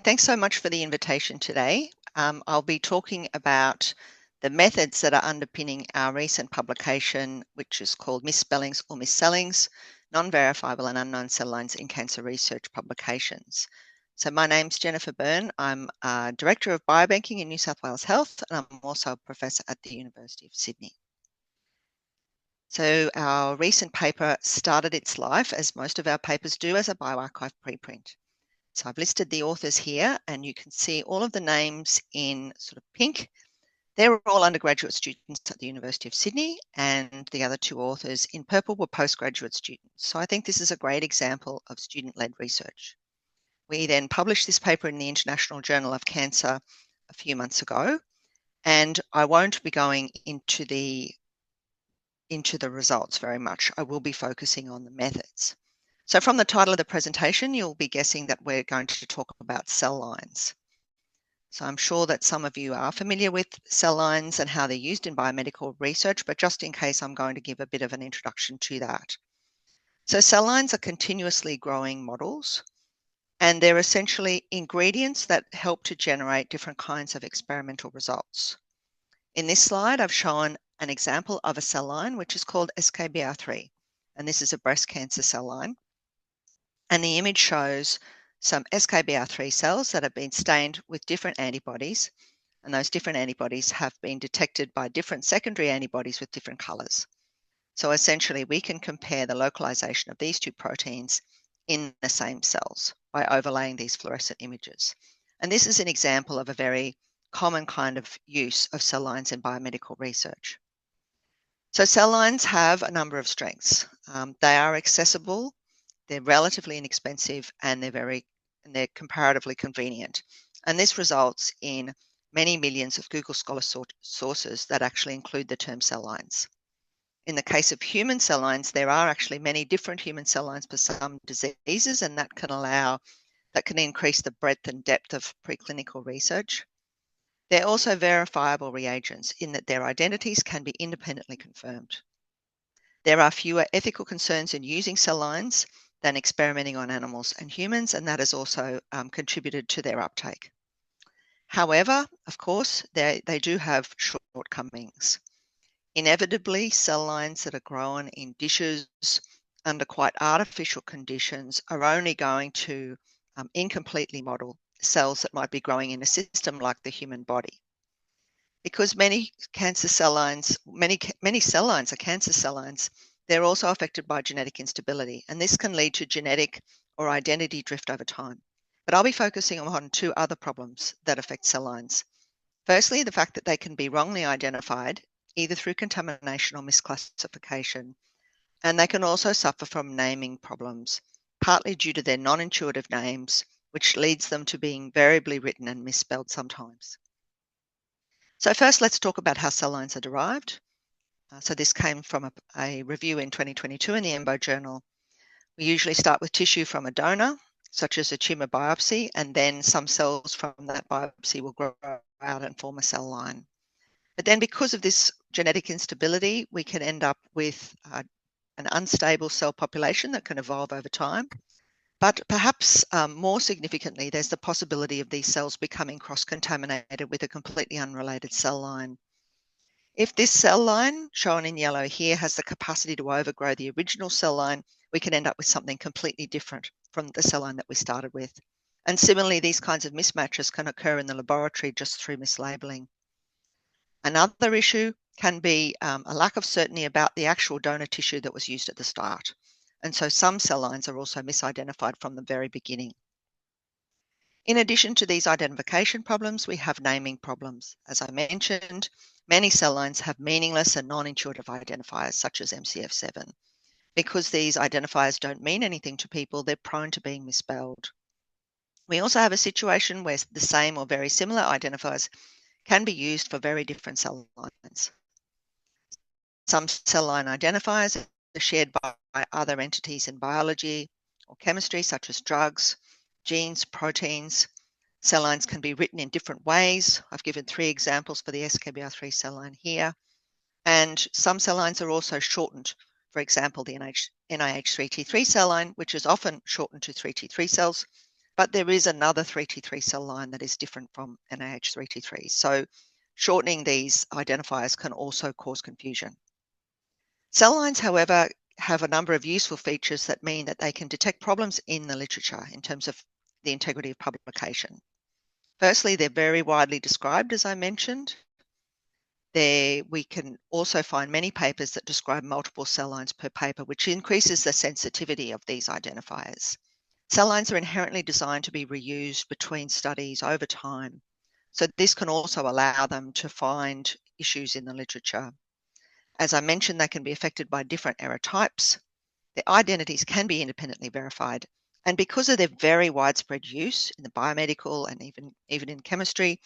thanks so much for the invitation today. I'll be talking about the methods that are underpinning our recent publication, which is called Misspellings or Miscellings, non-verifiable and unknown cell lines in cancer research publications. So my name's Jennifer Byrne. I'm Director of Biobanking in New South Wales Health, and I'm also a Professor at the University of Sydney. So our recent paper started its life, as most of our papers do, as a bioarchive preprint. So I've listed the authors here, and you can see all of the names in sort of pink. They're all undergraduate students at the University of Sydney, and the other two authors in purple were postgraduate students. So I think this is a great example of student-led research. We then published this paper in the International Journal of Cancer a few months ago, and I won't be going into the results very much. I will be focusing on the methods. So from the title of the presentation, you'll be guessing that we're going to talk about cell lines. So I'm sure that some of you are familiar with cell lines and how they're used in biomedical research, but just in case, I'm going to give a bit of an introduction to that. So cell lines are continuously growing models, and they're essentially ingredients that help to generate different kinds of experimental results. In this slide, I've shown an example of a cell line, which is called SKBR3, and this is a breast cancer cell line. And the image shows some SKBR3 cells that have been stained with different antibodies, and those different antibodies have been detected by different secondary antibodies with different colors. So essentially, we can compare the localization of these two proteins in the same cells by overlaying these fluorescent images. And this is an example of a very common kind of use of cell lines in biomedical research. So cell lines have a number of strengths. They are accessible, they're relatively inexpensive, and they're comparatively convenient. And this results in many millions of Google Scholar sources that actually include the term cell lines. In the case of human cell lines, there are actually many different human cell lines for some diseases, and that can increase the breadth and depth of preclinical research. They're also verifiable reagents in that their identities can be independently confirmed. There are fewer ethical concerns in using cell lines than experimenting on animals and humans, and that has also contributed to their uptake. However, of course, they do have shortcomings. Inevitably, cell lines that are grown in dishes under quite artificial conditions are only going to incompletely model cells that might be growing in a system like the human body. Because many cell lines are cancer cell lines, they're also affected by genetic instability, and this can lead to genetic or identity drift over time. But I'll be focusing on two other problems that affect cell lines. Firstly, the fact that they can be wrongly identified, either through contamination or misclassification, and they can also suffer from naming problems, partly due to their non-intuitive names, which leads them to being variably written and misspelled sometimes. So first, let's talk about how cell lines are derived. So this came from a review in 2022 in the EMBO journal. We usually start with tissue from a donor, such as a tumor biopsy, and then some cells from that biopsy will grow out and form a cell line. But then because of this genetic instability, we can end up with an unstable cell population that can evolve over time. But perhaps more significantly, there's the possibility of these cells becoming cross-contaminated with a completely unrelated cell line. If this cell line, shown in yellow here, has the capacity to overgrow the original cell line, we can end up with something completely different from the cell line that we started with. And similarly, these kinds of mismatches can occur in the laboratory just through mislabeling. Another issue can be a lack of certainty about the actual donor tissue that was used at the start. And so some cell lines are also misidentified from the very beginning. In addition to these identification problems, we have naming problems. As I mentioned, many cell lines have meaningless and non-intuitive identifiers, such as MCF7. Because these identifiers don't mean anything to people, they're prone to being misspelled. We also have a situation where the same or very similar identifiers can be used for very different cell lines. Some cell line identifiers are shared by other entities in biology or chemistry, such as drugs, genes, proteins. Cell lines can be written in different ways. I've given 3 examples for the SKBR3 cell line here. And some cell lines are also shortened. For example, the NIH3T3 cell line, which is often shortened to 3T3 cells, but there is another 3T3 cell line that is different from NAH3T3. So shortening these identifiers can also cause confusion. Cell lines, however, have a number of useful features that mean that they can detect problems in the literature in terms of the integrity of publication. Firstly, they're very widely described, as I mentioned. We can also find many papers that describe multiple cell lines per paper, which increases the sensitivity of these identifiers. Cell lines are inherently designed to be reused between studies over time. So this can also allow them to find issues in the literature. As I mentioned, they can be affected by different error types. The identities can be independently verified. And because of their very widespread use in the biomedical and even in chemistry,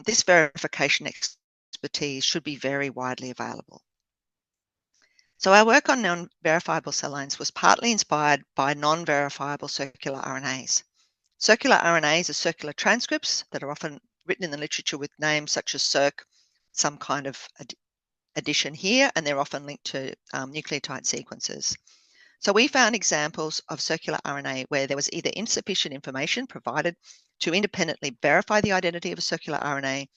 this verification expertise should be very widely available. So our work on non-verifiable cell lines was partly inspired by non-verifiable circular RNAs. Circular RNAs are circular transcripts that are often written in the literature with names such as circ, some kind of addition here, and they're often linked to nucleotide sequences. So we found examples of circular RNA where there was either insufficient information provided to independently verify the identity of a circular RNA,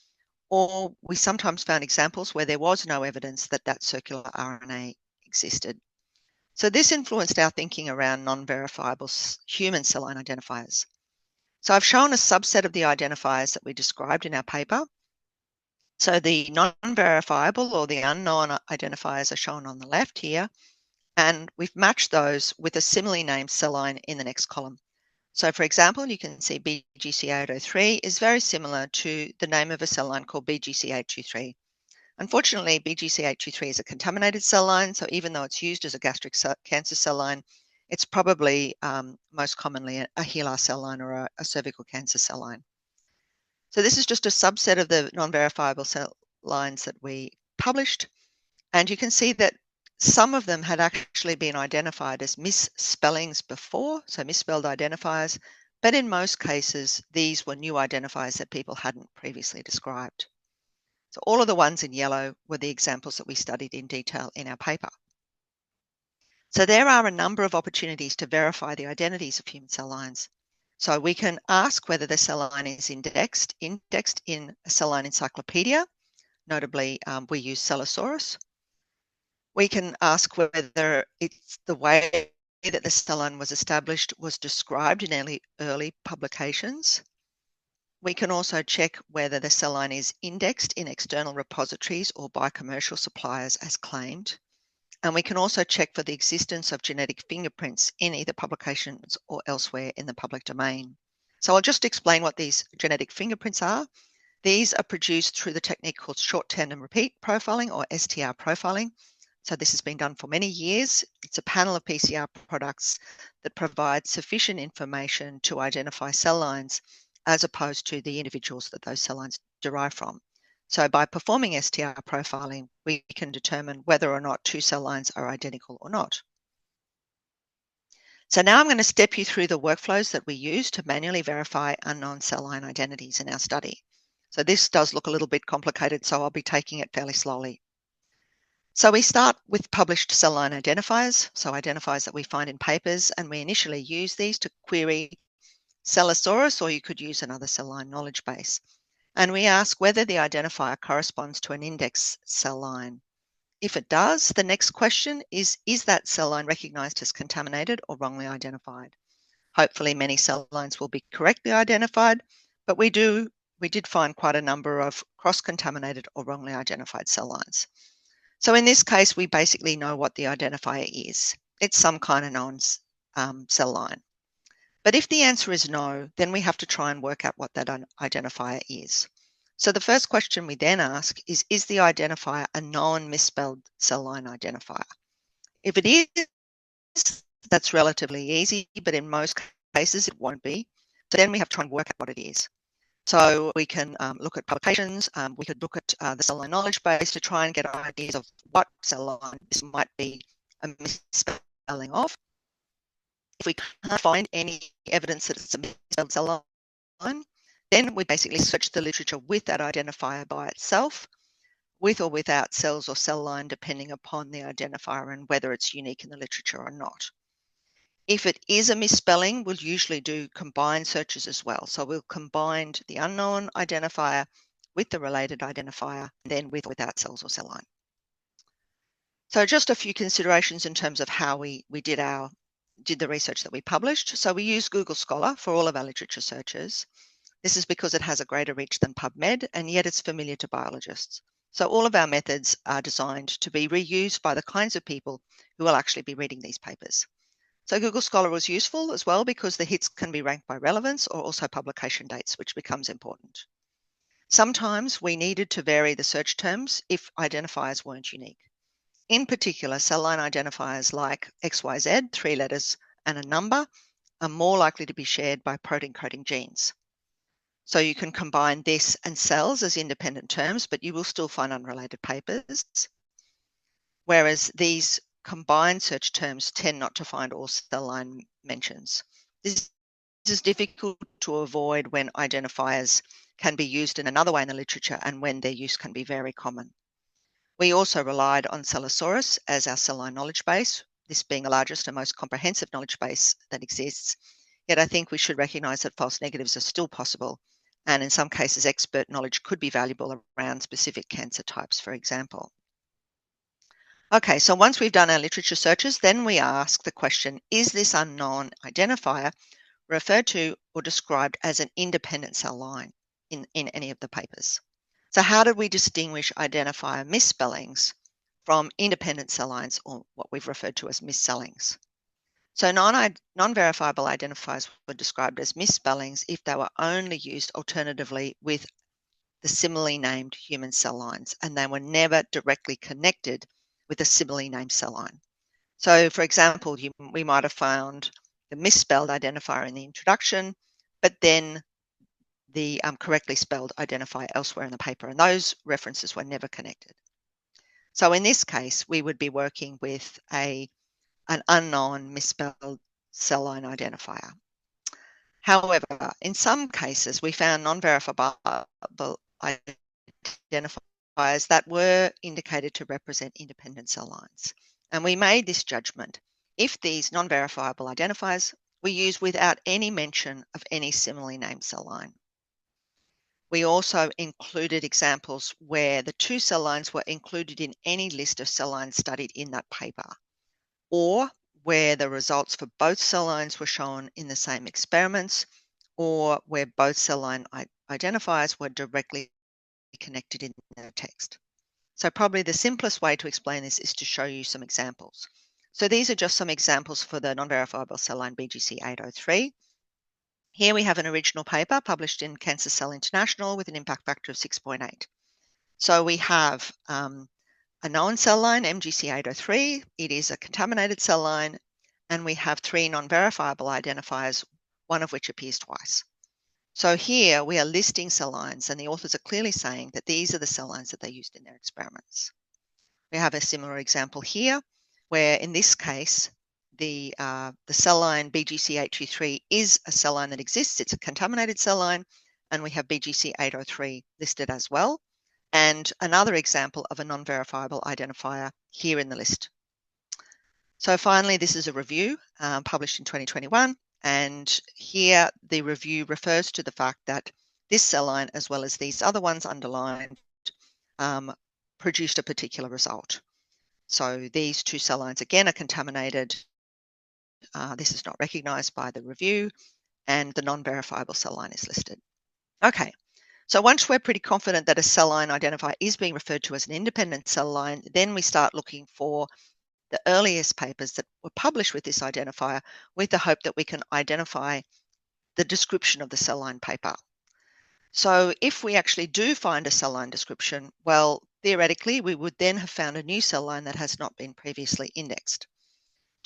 or we sometimes found examples where there was no evidence that that circular RNA existed. So this influenced our thinking around non-verifiable human cell line identifiers. So I've shown a subset of the identifiers that we described in our paper. So the non-verifiable or the unknown identifiers are shown on the left here, and we've matched those with a similarly named cell line in the next column. So for example, you can see BGC803 is very similar to the name of a cell line called BGC823. Unfortunately, BGC823 is a contaminated cell line, so even though it's used as a gastric cancer cell line, it's probably most commonly a HeLa cell line or a cervical cancer cell line. So this is just a subset of the non-verifiable cell lines that we published, and you can see that some of them had actually been identified as misspellings before, so misspelled identifiers, but in most cases, these were new identifiers that people hadn't previously described. So all of the ones in yellow were the examples that we studied in detail in our paper. So there are a number of opportunities to verify the identities of human cell lines. So we can ask whether the cell line is indexed in a cell line encyclopedia. Notably, we use Cellosaurus. We can ask whether it's the way that the cell line was established was described in early publications. We can also check whether the cell line is indexed in external repositories or by commercial suppliers as claimed. And we can also check for the existence of genetic fingerprints in either publications or elsewhere in the public domain. So I'll just explain what these genetic fingerprints are. These are produced through the technique called short tandem repeat profiling or STR profiling. So this has been done for many years. It's a panel of PCR products that provide sufficient information to identify cell lines as opposed to the individuals that those cell lines derive from. So by performing STR profiling, we can determine whether or not two cell lines are identical or not. So now I'm going to step you through the workflows that we use to manually verify unknown cell line identities in our study. So this does look a little bit complicated, so I'll be taking it fairly slowly. So we start with published cell line identifiers, so identifiers that we find in papers, and we initially use these to query Cellosaurus, or you could use another cell line knowledge base. And we ask whether the identifier corresponds to an index cell line. If it does, the next question is that cell line recognized as contaminated or wrongly identified? Hopefully many cell lines will be correctly identified, but we did find quite a number of cross-contaminated or wrongly identified cell lines. So in this case, we basically know what the identifier is. It's some kind of known cell line. But if the answer is no, then we have to try and work out what that identifier is. So the first question we then ask is the identifier a known misspelled cell line identifier? If it is, that's relatively easy, but in most cases it won't be. So then we have to try and work out what it is. So we can look at publications, we could look at the cell line knowledge base to try and get ideas of what cell line this might be a misspelling of. If we can't find any evidence that it's a misspelled cell line, then we basically search the literature with that identifier by itself, with or without cells or cell line, depending upon the identifier and whether it's unique in the literature or not. If it is a misspelling, we'll usually do combined searches as well. So we'll combine the unknown identifier with the related identifier, and then with or without cells or cell line. So just a few considerations in terms of how we did the research that we published. So we use Google Scholar for all of our literature searches. This is because it has a greater reach than PubMed, and yet it's familiar to biologists. So all of our methods are designed to be reused by the kinds of people who will actually be reading these papers. So Google Scholar was useful as well because the hits can be ranked by relevance or also publication dates, which becomes important. Sometimes we needed to vary the search terms if identifiers weren't unique. In particular, cell line identifiers like XYZ, 3 letters and a number, are more likely to be shared by protein coding genes. So you can combine this and cells as independent terms, but you will still find unrelated papers. Whereas these combined search terms tend not to find all cell line mentions. This is difficult to avoid when identifiers can be used in another way in the literature and when their use can be very common. We also relied on Cellosaurus as our cell line knowledge base, this being the largest and most comprehensive knowledge base that exists. Yet I think we should recognise that false negatives are still possible, and in some cases expert knowledge could be valuable around specific cancer types, for example. Okay, so once we've done our literature searches, then we ask the question, is this unknown identifier referred to or described as an independent cell line in any of the papers? So how did we distinguish identifier misspellings from independent cell lines, or what we've referred to as miscellings? So non-verifiable identifiers were described as misspellings if they were only used alternatively with the similarly named human cell lines, and they were never directly connected with a similarly named cell line. So for example, we might have found the misspelled identifier in the introduction, but then the correctly spelled identifier elsewhere in the paper, and those references were never connected. So in this case, we would be working with an unknown misspelled cell line identifier. However, in some cases, we found non-verifiable identifiers that were indicated to represent independent cell lines. And we made this judgment if these non-verifiable identifiers were used without any mention of any similarly named cell line. We also included examples where the two cell lines were included in any list of cell lines studied in that paper, or where the results for both cell lines were shown in the same experiments, or where both cell line identifiers were directly connected in the text. So probably the simplest way to explain this is to show you some examples. So these are just some examples for the non-verifiable cell line BGC 803. Here we have an original paper published in Cancer Cell International with an impact factor of 6.8. So we have a known cell line, MGC 803. It is a contaminated cell line, and we have 3 non-verifiable identifiers, one of which appears twice. So here we are listing cell lines, and the authors are clearly saying that these are the cell lines that they used in their experiments. We have a similar example here, where in this case, the cell line BGC 823 is a cell line that exists. It's a contaminated cell line, and we have BGC 803 listed as well. And another example of a non-verifiable identifier here in the list. So finally, this is a review published in 2021. And here the review refers to the fact that this cell line, as well as these other ones underlined, produced a particular result. So these 2 cell lines again are contaminated. This is not recognized by the review, and the non-verifiable cell line is listed. Okay, so once we're pretty confident that a cell line identifier is being referred to as an independent cell line, then we start looking for the earliest papers that were published with this identifier, with the hope that we can identify the description of the cell line paper. So if we actually do find a cell line description, well, theoretically, we would then have found a new cell line that has not been previously indexed.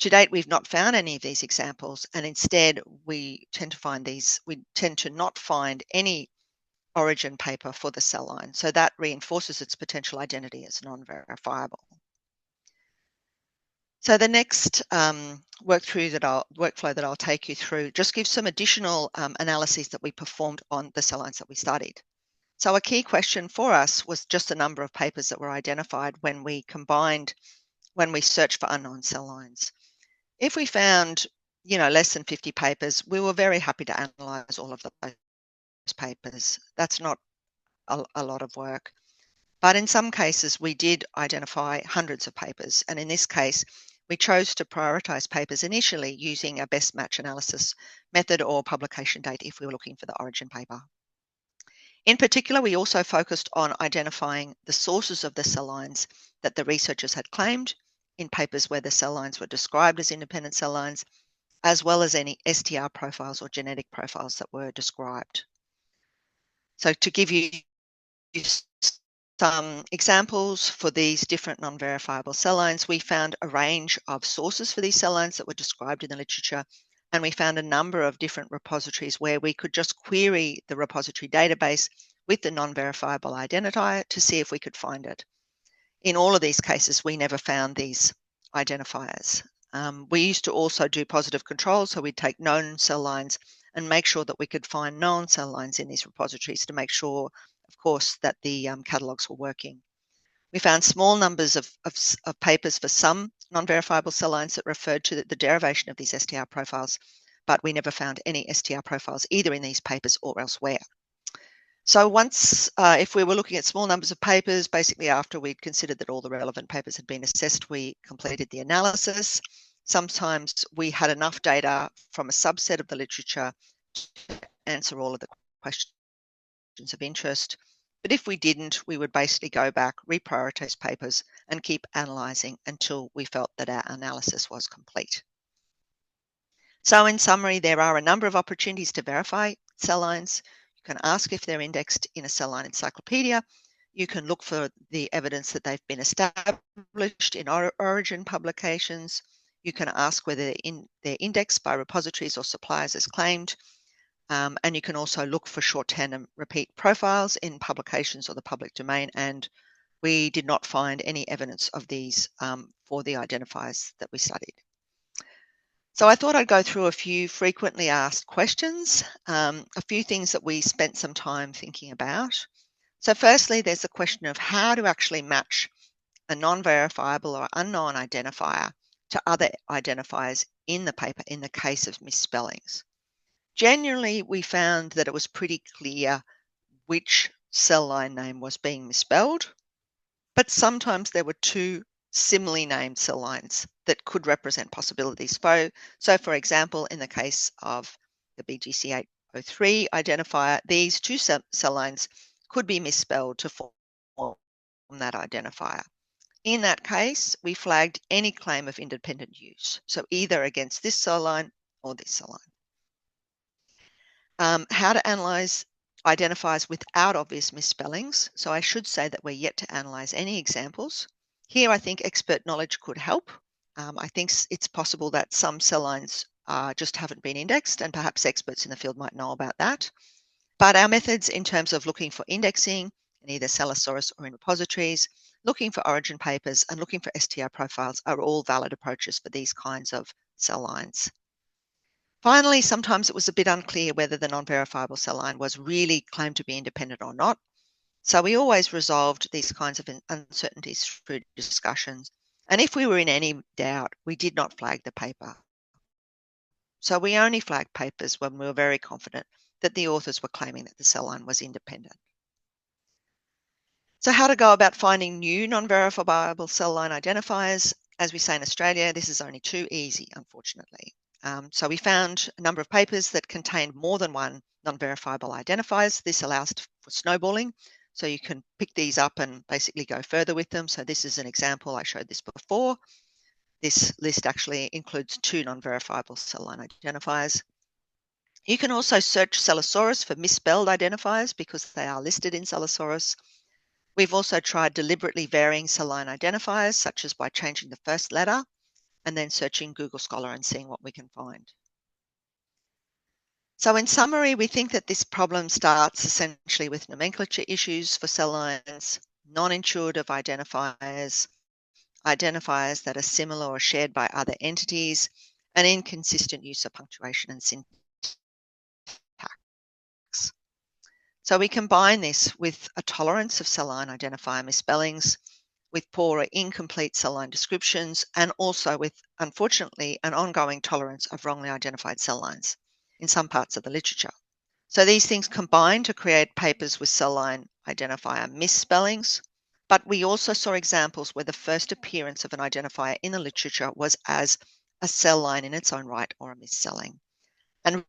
To date, we've not found any of these examples, and instead we tend to not find any origin paper for the cell line. So that reinforces its potential identity as non-verifiable. So the next workflow that I'll take you through just gives some additional analyses that we performed on the cell lines that we studied. So a key question for us was just the number of papers that were identified when we searched for unknown cell lines. If we found less than 50 papers, we were very happy to analyse all of those papers. That's not a lot of work. But in some cases, we did identify hundreds of papers. And in this case, we chose to prioritise papers initially using a best match analysis method or publication date if we were looking for the origin paper. In particular, we also focused on identifying the sources of the cell lines that the researchers had claimed in papers where the cell lines were described as independent cell lines, as well as any STR profiles or genetic profiles that were described. So to give you some examples for these different non-verifiable cell lines, we found a range of sources for these cell lines that were described in the literature, and we found a number of different repositories where we could just query the repository database with the non-verifiable identifier to see if we could find it. In all of these cases, we never found these identifiers. We used to also do positive control, so we'd take known cell lines and make sure that we could find known cell lines in these repositories to make sure, of course, that the catalogues were working. We found small numbers of papers for some non-verifiable cell lines that referred to the derivation of these STR profiles, but we never found any STR profiles either in these papers or elsewhere. So once, if we were looking at small numbers of papers, basically after we'd considered that all the relevant papers had been assessed, we completed the analysis. Sometimes we had enough data from a subset of the literature to answer all of the questions of interest. But if we didn't, we would basically go back, reprioritize papers, and keep analysing until we felt that our analysis was complete. So in summary, there are a number of opportunities to verify cell lines. You can ask if they're indexed in a cell line encyclopedia. You can look for the evidence that they've been established in origin publications. You can ask whether they're indexed by repositories or suppliers as claimed. And you can also look for short tandem repeat profiles in publications or the public domain. And we did not find any evidence of these for the identifiers that we studied. So I thought I'd go through a few frequently asked questions, a few things that we spent some time thinking about. So firstly, there's the question of how to actually match a non-verifiable or unknown identifier to other identifiers in the paper in the case of misspellings. Generally, we found that it was pretty clear which cell line name was being misspelled, but sometimes there were two similarly named cell lines that could represent possibilities. So for example, in the case of the BGC803 identifier, these two cell lines could be misspelled to form that identifier. In that case, we flagged any claim of independent use, so either against this cell line or this cell line. How to analyze identifiers without obvious misspellings. So I should say that we're yet to analyze any examples. Here, I think expert knowledge could help. I think it's possible that some cell lines just haven't been indexed, and perhaps experts in the field might know about that. But our methods in terms of looking for indexing in either Cellosaurus or in repositories, looking for origin papers, and looking for STR profiles are all valid approaches for these kinds of cell lines. Finally, sometimes it was a bit unclear whether the non-verifiable cell line was really claimed to be independent or not. So we always resolved these kinds of uncertainties through discussions. And if we were in any doubt, we did not flag the paper. So we only flagged papers when we were very confident that the authors were claiming that the cell line was independent. So how to go about finding new non-verifiable cell line identifiers? As we say in Australia, this is only too easy, unfortunately. So we found a number of papers that contained more than one non-verifiable identifiers. This allows for snowballing. So you can pick these up and basically go further with them. So this is an example. I showed this before. This list actually includes two non-verifiable cell line identifiers. You can also search Cellosaurus for misspelled identifiers because they are listed in Cellosaurus. We've also tried deliberately varying cell line identifiers, such as by changing the first letter and then searching Google Scholar and seeing what we can find. So in summary, we think that this problem starts essentially with nomenclature issues for cell lines, non-intuitive identifiers, identifiers that are similar or shared by other entities, and inconsistent use of punctuation and syntax. So we combine this with a tolerance of cell line identifier misspellings. with poor or incomplete cell line descriptions, and also with, unfortunately, an ongoing tolerance of wrongly identified cell lines in some parts of the literature. So these things combine to create papers with cell line identifier misspellings, but we also saw examples where the first appearance of an identifier in the literature was as a cell line in its own right or a misspelling. And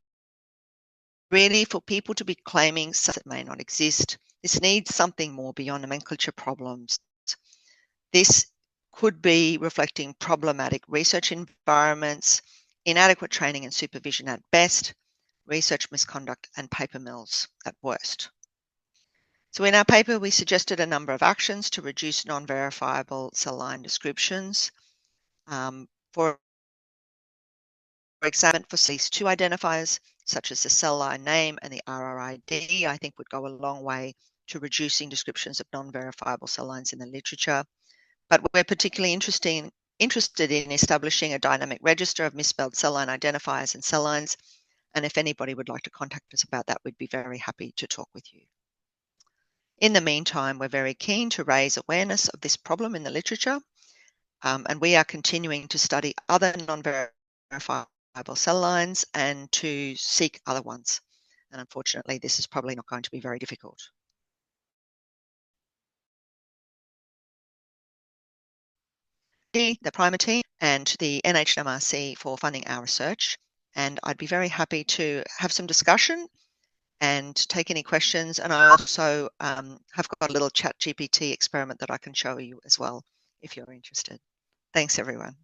really, for people to be claiming that may not exist, this needs something more beyond nomenclature problems. This could be reflecting problematic research environments, inadequate training and supervision at best, research misconduct, and paper mills at worst. So in our paper, we suggested a number of actions to reduce non-verifiable cell line descriptions. For example, for at least two identifiers, such as the cell line name and the RRID, I think would go a long way to reducing descriptions of non-verifiable cell lines in the literature. But we're particularly interested in establishing a dynamic register of misspelled cell line identifiers and cell lines. And if anybody would like to contact us about that, we'd be very happy to talk with you. In the meantime, we're very keen to raise awareness of this problem in the literature, and we are continuing to study other non-verifiable cell lines and to seek other ones. And unfortunately, this is probably not going to be very difficult. The Primer team and the NHMRC for funding our research, and I'd be very happy to have some discussion and take any questions. And I also have got a little chat GPT experiment that I can show you as well if you're interested. Thanks, everyone.